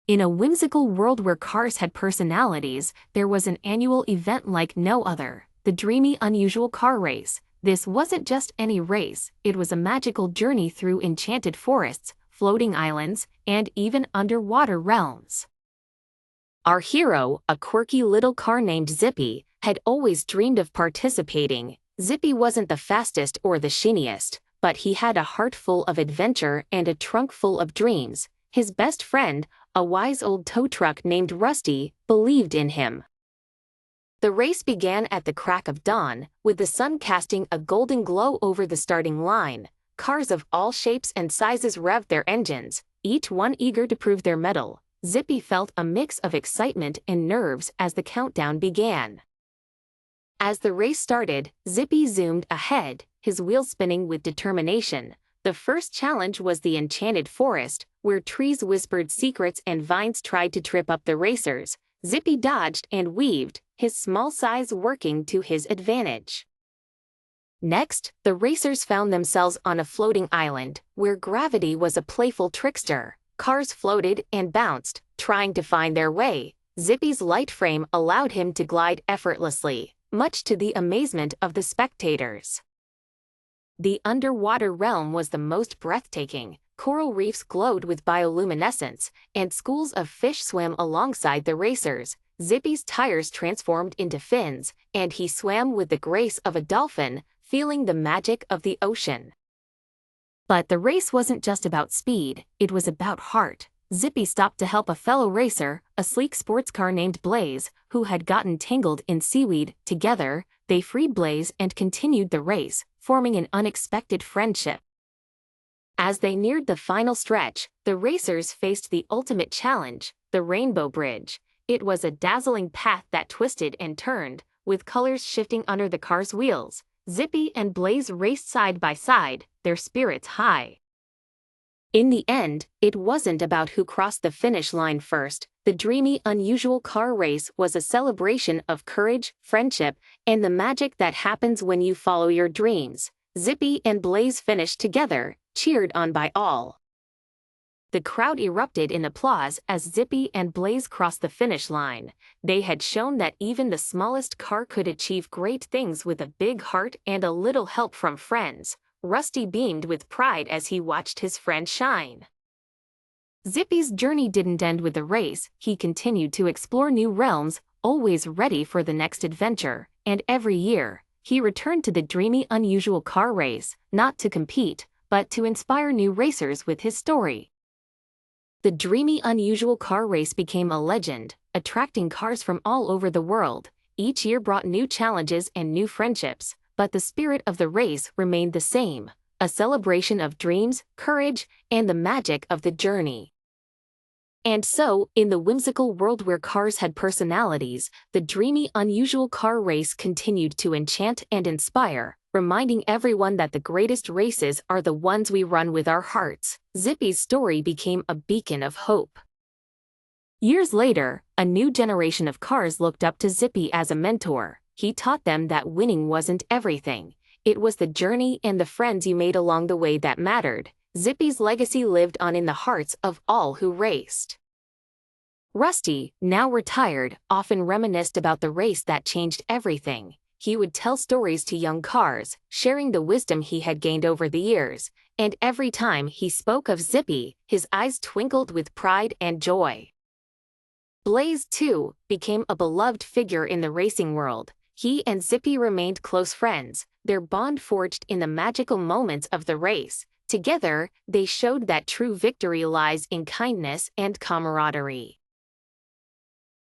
In a whimsical world where cars had personalities, there was an annual event like no other, the Dreamy Unusual Car Race. This wasn't just any race, it was a magical journey through enchanted forests, floating islands, and even underwater realms. Our hero, a quirky little car named Zippy, had always dreamed of participating. Zippy wasn't the fastest or the shiniest, but he had a heart full of adventure and a trunk full of dreams. His best friend, a wise old tow truck named Rusty, believed in him. The race began at the crack of dawn, with the sun casting a golden glow over the starting line. Cars of all shapes and sizes revved their engines, each one eager to prove their mettle. Zippy felt a mix of excitement and nerves as the countdown began. As the race started, Zippy zoomed ahead, his wheels spinning with determination. The first challenge was the enchanted forest, where trees whispered secrets and vines tried to trip up the racers. Zippy dodged and weaved, his small size working to his advantage. Next, the racers found themselves on a floating island, where gravity was a playful trickster. Cars floated and bounced, trying to find their way. Zippy's light frame allowed him to glide effortlessly, much to the amazement of the spectators. The underwater realm was the most breathtaking. Coral reefs glowed with bioluminescence, and schools of fish swam alongside the racers. Zippy's tires transformed into fins, and he swam with the grace of a dolphin, feeling the magic of the ocean. But the race wasn't just about speed, it was about heart. Zippy stopped to help a fellow racer, a sleek sports car named Blaze, who had gotten tangled in seaweed. Together, they freed Blaze and continued the race, forming an unexpected friendship. As they neared the final stretch, the racers faced the ultimate challenge, the Rainbow Bridge. It was a dazzling path that twisted and turned, with colors shifting under the car's wheels. Zippy and Blaze raced side by side, their spirits high. In the end, it wasn't about who crossed the finish line first. The Dreamy Unusual Car Race was a celebration of courage, friendship, and the magic that happens when you follow your dreams. Zippy and Blaze finished together, cheered on by all. The crowd erupted in applause as Zippy and Blaze crossed the finish line. They had shown that even the smallest car could achieve great things with a big heart and a little help from friends. Rusty beamed with pride as he watched his friend shine. Zippy's journey didn't end with the race. He continued to explore new realms, always ready for the next adventure, and every year, he returned to the Dreamy Unusual Car Race, not to compete, but to inspire new racers with his story. The Dreamy Unusual Car Race became a legend, attracting cars from all over the world. Each year brought new challenges and new friendships, but the spirit of the race remained the same, a celebration of dreams, courage, and the magic of the journey. And so, in the whimsical world where cars had personalities, the Dreamy Unusual Car Race continued to enchant and inspire, reminding everyone that the greatest races are the ones we run with our hearts. Zippy's story became a beacon of hope. Years later, a new generation of cars looked up to Zippy as a mentor. He taught them that winning wasn't everything. It was the journey and the friends you made along the way that mattered. Zippy's legacy lived on in the hearts of all who raced. Rusty, now retired, often reminisced about the race that changed everything. He would tell stories to young cars, sharing the wisdom he had gained over the years, and every time he spoke of Zippy, his eyes twinkled with pride and joy. Blaze, too, became a beloved figure in the racing world. He and Zippy remained close friends, their bond forged in the magical moments of the race. Together, they showed that true victory lies in kindness and camaraderie.